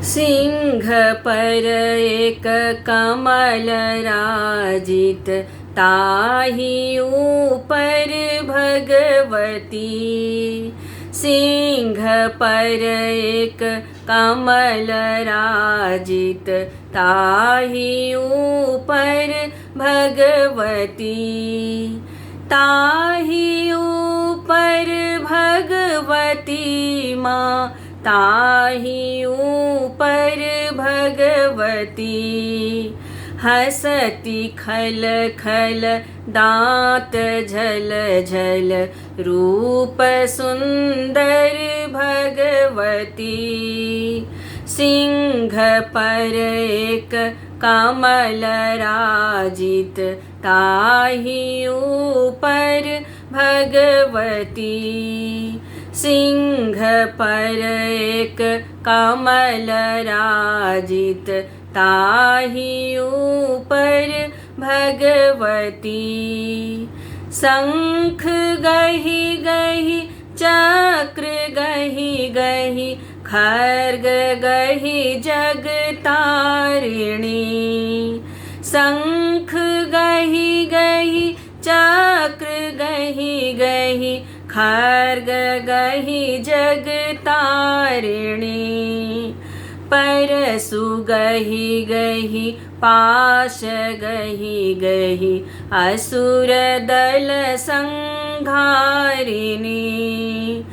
सिंह पर एक कमल राजित, ताहि ऊपर भगवती। सिंह पर एक कमल राजित, ताहि ऊपर भगवती। ताहि ऊपर भगवती माँ, ताहि ऊपर भगवती। हसती खल खल दाँत झल झल, रूप सुंदर भगवती। सिंह पर एक कमल राजित, ताहि ऊपर भगवती। सिंह पर एक कमल राजित, ताहि ऊपर भगवती। शंख गहि गहि चक्र गहि गहि, खड्ग गहि जगतारिणी। शंख गहि गहि चक्र गहि गहि, खड्ग गहि जगतारिणी। परशु गहि गहि पाश गहि गहि, असुर दल संहारिणी।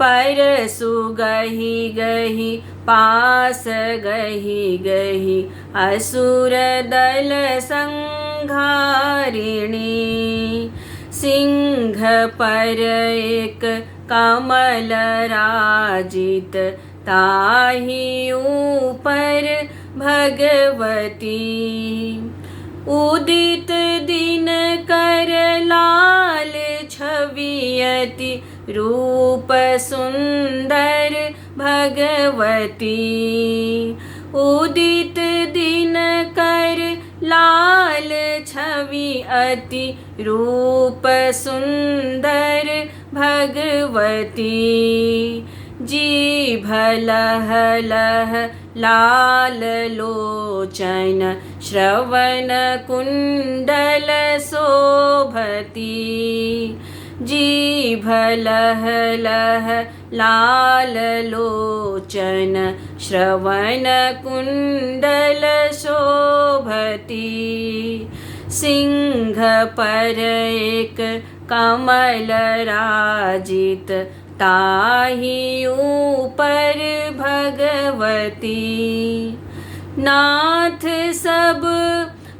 परशु गहि गहि पाश गहि गहि, असुर दल संहारिणी। सिंह पर एक कमल राजित, ताहि ऊपर भगवती। उदित दिन कर लाल छवियति, रूप सुंदर भगवती। उदित दिन कर लाल छवि अति, रूप सुंदर भगवती। जीभ लह लह लाल लोचन, श्रवण कुंडल शोभती। जीभ लह लह लाल लोचन, श्रवण कुंडल शोभती। सिंह पर एक कमल राजित, ताहि ऊपर भगवती। नाथ सब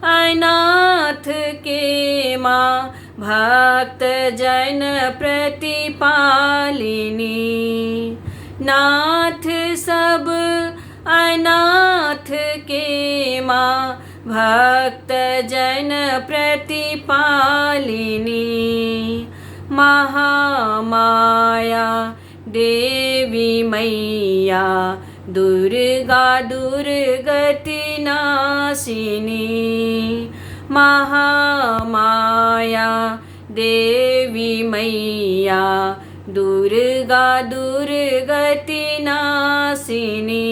अनाथ के माँ, भक्त जन प्रतिपालिनी। नाथ सब अनाथ के माँ, भक्त जन प्रतिपालिनी। महामाया देवी मैया, दुर्गा दुर्गति नाशिनी। महामाया देवी मैया, दुर्गा दुर्गति नाशिनी।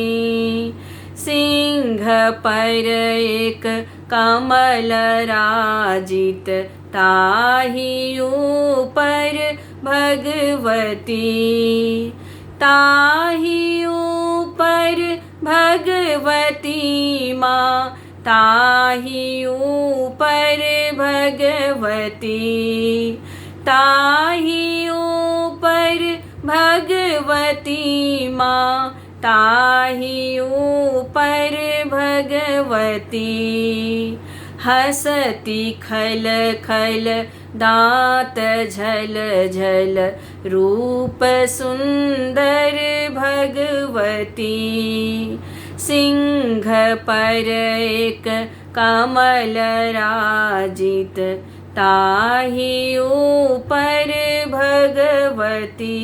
सिंह पर एक कमल राजित, ताहि ऊपर भगवती। ताहि ऊपर भगवती माँ, ताहि ऊपर भगवती। ताहि ऊपर भगवती माँ, ताहि ऊपर भगवती। हसती खल खल दाँत झल झल, रूप सुंदर भगवती। सिंह पर एक कमल राजित, ताहि ऊपर भगवती।